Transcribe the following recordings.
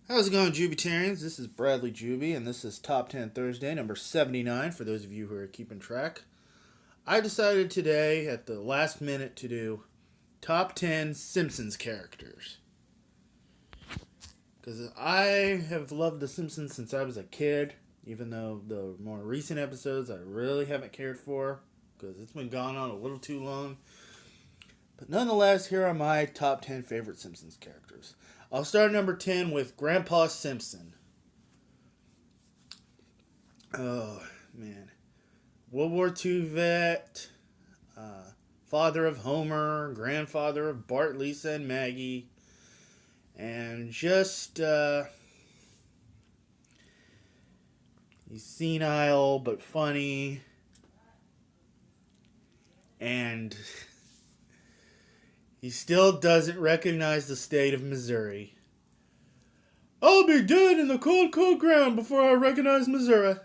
How's it going, Jubitarians? This is Bradley Juby, and this is Top 10 Thursday, number 79, for those of you who are keeping track. I decided today, at the last minute, to do Top 10 Simpsons Characters. Because I have loved The Simpsons since I was a kid, even though the more recent episodes I really haven't cared for, because it's been gone on a little too long. But nonetheless, here are my top 10 favorite Simpsons characters. I'll start at number 10 with Grandpa Simpson. Oh, man. World War II vet, father of Homer, grandfather of Bart, Lisa, and Maggie, and just, he's senile but funny, and he still doesn't recognize the state of Missouri. I'll be dead in the cold, cold ground before I recognize Missouri.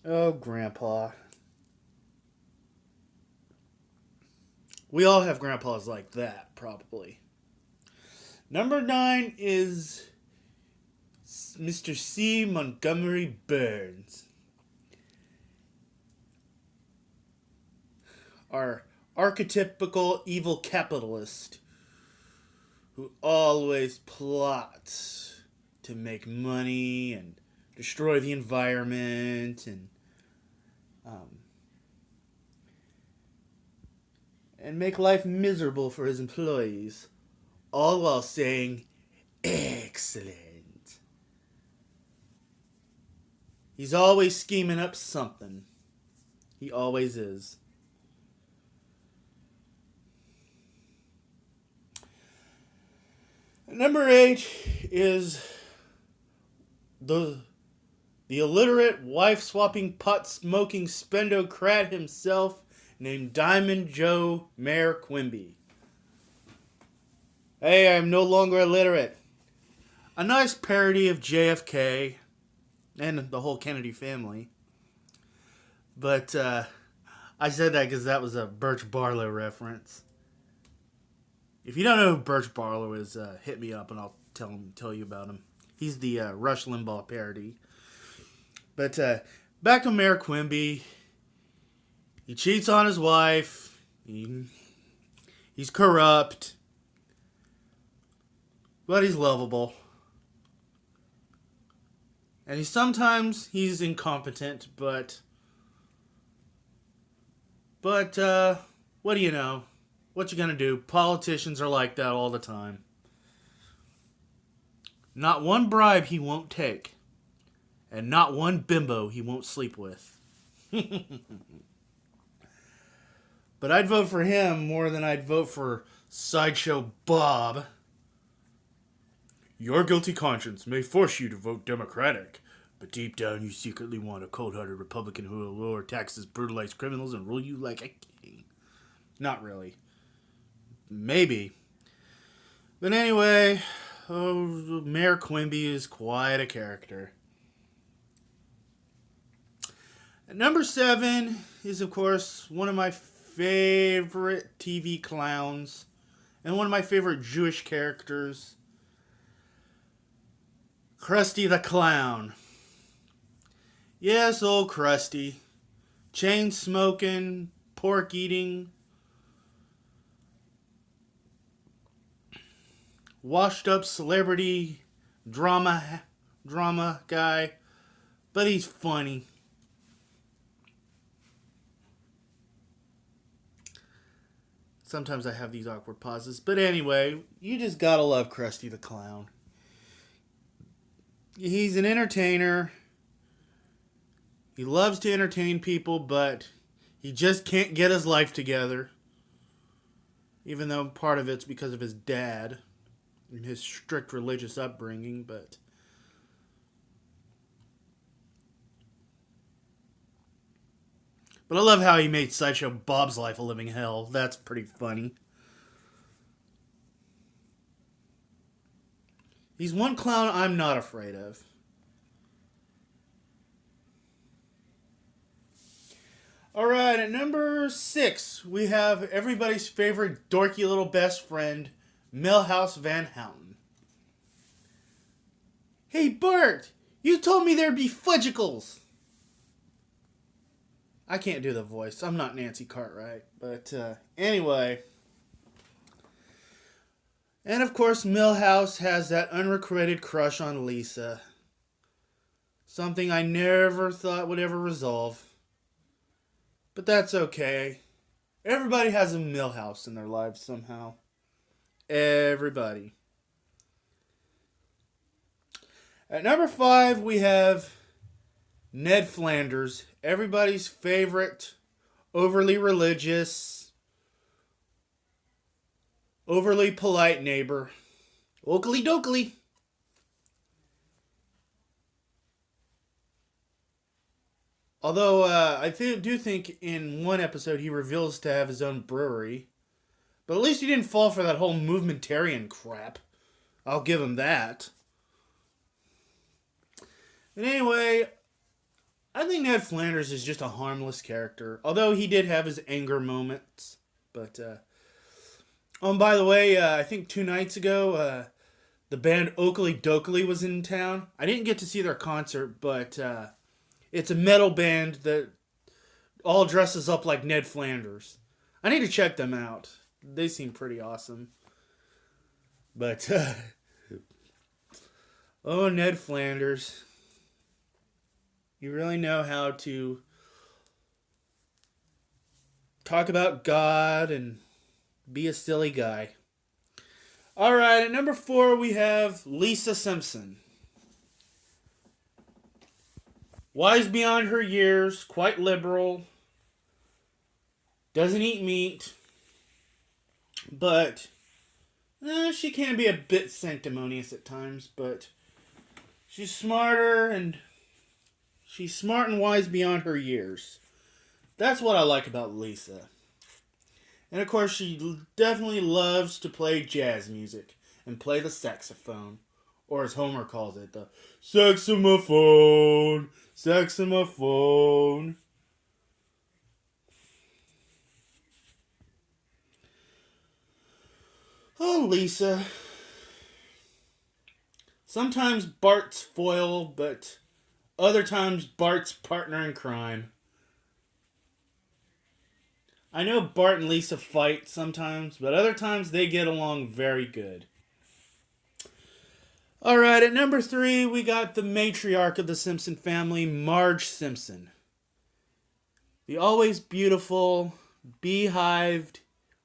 Oh, Grandpa. We all have grandpas like that, probably. Number 9 is Mr. C. Montgomery Burns. Our archetypical evil capitalist who always plots to make money and destroy the environment and make life miserable for his employees, all while saying, "Excellent." He's always scheming up something. He always is. Number 8 is the illiterate, wife-swapping, pot-smoking spendocrat himself named Diamond Joe Mayor Quimby. Hey, I'm no longer illiterate. A nice parody of JFK and the whole Kennedy family. But I said that because that was a Birch Barlow reference. If you don't know who Birch Barlow is, hit me up and I'll tell you about him. He's the Rush Limbaugh parody. But back to Mayor Quimby. He cheats on his wife. He's corrupt. But he's lovable. And sometimes he's incompetent, but what do you know? What you gonna do? Politicians are like that all the time. Not one bribe he won't take. And not one bimbo he won't sleep with. But I'd vote for him more than I'd vote for Sideshow Bob. Your guilty conscience may force you to vote Democratic, but deep down you secretly want a cold-hearted Republican who will lower taxes, brutalize criminals, and rule you like a king. Not really. Maybe. But anyway, Mayor Quimby is quite a character. And number 7 is, of course, one of my favorite TV clowns and one of my favorite Jewish characters, Krusty the Clown. Yes, old Krusty. Chain smoking, pork eating, washed up celebrity drama guy, but he's funny. Sometimes I have these awkward pauses, but anyway, you just gotta love Krusty the Clown. He's an entertainer. He loves to entertain people, but he just can't get his life together. Even though part of it's because of his dad and his strict religious upbringing, but I love how he made Sideshow Bob's life a living hell. That's pretty funny. He's one clown I'm not afraid of. All right, at number 6, we have everybody's favorite dorky little best friend, Milhouse Van Houten. Hey, Bart, you told me there'd be fudgicles. I can't do the voice. I'm not Nancy Cartwright. But anyway. And of course, Milhouse has that unrequited crush on Lisa. Something I never thought would ever resolve. But that's okay. Everybody has a Milhouse in their lives somehow. Everybody. At number 5, we have Ned Flanders, everybody's favorite, overly religious, overly polite neighbor. Oakley dokley. Although do think in one episode he reveals to have his own brewery. But at least he didn't fall for that whole movementarian crap. I'll give him that. But anyway, I think Ned Flanders is just a harmless character. Although he did have his anger moments. But, by the way, I think 2 nights ago, the band Oakley Dokley was in town. I didn't get to see their concert, but it's a metal band that all dresses up like Ned Flanders. I need to check them out. They seem pretty awesome. But, oh, Ned Flanders. You really know how to talk about God and be a silly guy. All right, at number 4, we have Lisa Simpson. Wise beyond her years, quite liberal, doesn't eat meat, but she can be a bit sanctimonious at times, but she's smart and wise beyond her years. That's what I like about Lisa. And of course, she definitely loves to play jazz music and play the saxophone. Or as Homer calls it, the saxophone, saxophone. Oh, Lisa. Sometimes Bart's foil, but other times Bart's partner in crime. I know Bart and Lisa fight sometimes, but other times they get along very good. Alright, at number 3, we got the matriarch of the Simpson family, Marge Simpson. The always beautiful, beehived,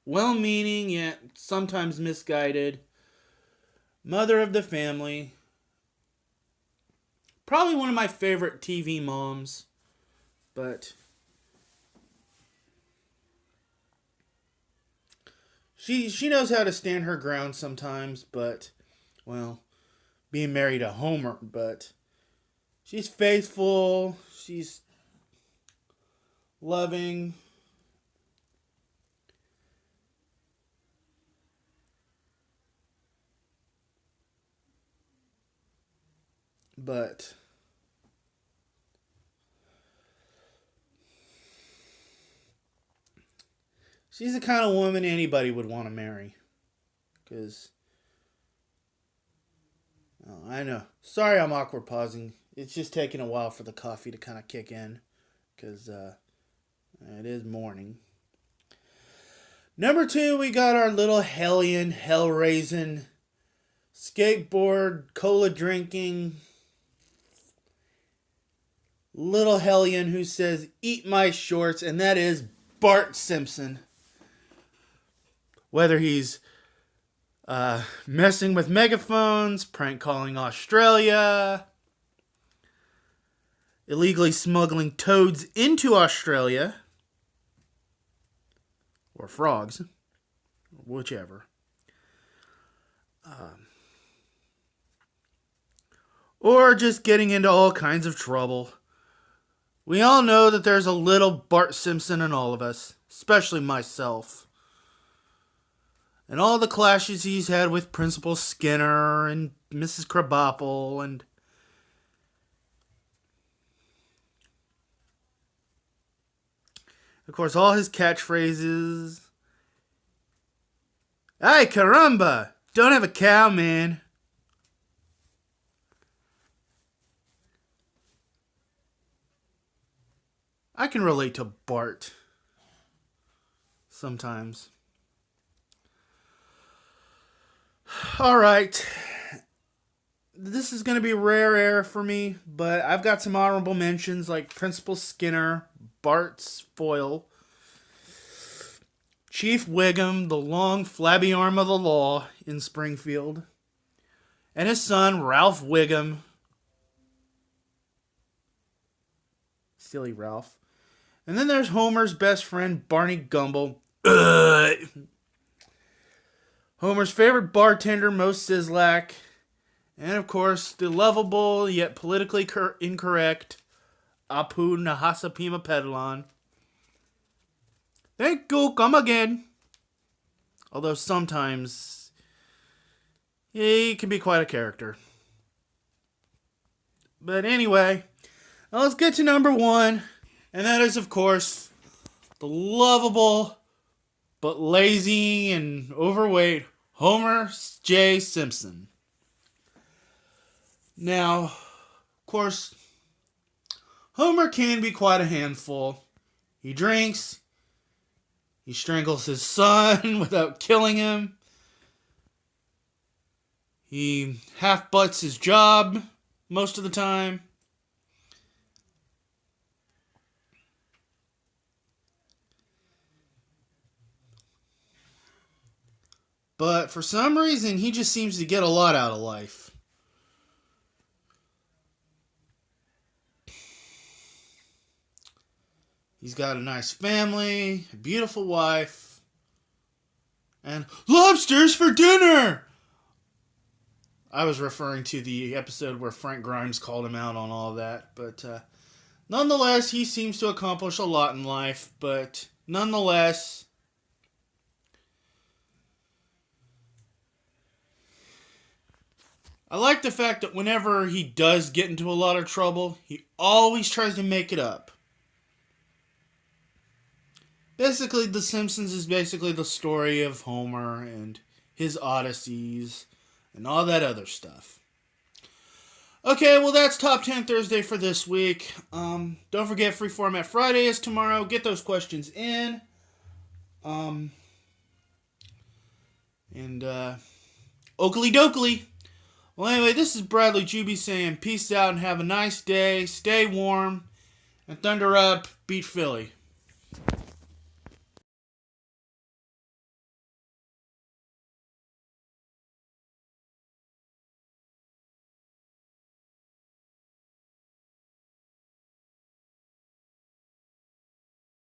well-meaning yet sometimes misguided mother of the family. Probably one of my favorite TV moms, but she knows how to stand her ground sometimes, but, well, being married to Homer, but she's faithful, she's loving. But she's the kind of woman anybody would want to marry. Because, oh, I know. Sorry I'm awkward pausing. It's just taking a while for the coffee to kind of kick in. Because it is morning. Number 2, we got our little hellion, hell-raising, skateboard, cola drinking, little hellion who says, "Eat my shorts," and that is Bart Simpson. Whether he's messing with megaphones, prank calling Australia, illegally smuggling toads into Australia, or frogs, whichever. Or just getting into all kinds of trouble. We all know that there's a little Bart Simpson in all of us, especially myself. And all the clashes he's had with Principal Skinner and Mrs. Krabappel and Of course, all his catchphrases. Ay, caramba! Don't have a cow, man. I can relate to Bart sometimes. Alright. This is going to be rare air for me, but I've got some honorable mentions like Principal Skinner, Bart's foil, Chief Wiggum, the long flabby arm of the law in Springfield, and his son Ralph Wiggum. Silly Ralph. And then there's Homer's best friend Barney Gumble. Homer's favorite bartender Mo Sizlak. And of course, the lovable yet politically incorrect Apu Nahasapima Pedalon. Thank you, come again. Although sometimes he can be quite a character. But anyway, let's get to number one. And that is, of course, the lovable but lazy and overweight Homer J. Simpson. Now, of course, Homer can be quite a handful. He drinks. He strangles his son without killing him. He half-butts his job most of the time. But for some reason, he just seems to get a lot out of life. He's got a nice family, a beautiful wife, and lobsters for dinner! I was referring to the episode where Frank Grimes called him out on all of that. But nonetheless, he seems to accomplish a lot in life. But nonetheless, I like the fact that whenever he does get into a lot of trouble, he always tries to make it up. Basically, The Simpsons is basically the story of Homer and his odysseys and all that other stuff. Okay, well, that's Top 10 Thursday for this week. Don't forget, Free Format Friday is tomorrow. Get those questions in. Oakley dokley. Well, anyway, this is Bradley Juby saying peace out and have a nice day. Stay warm. And thunder up. Beat Philly.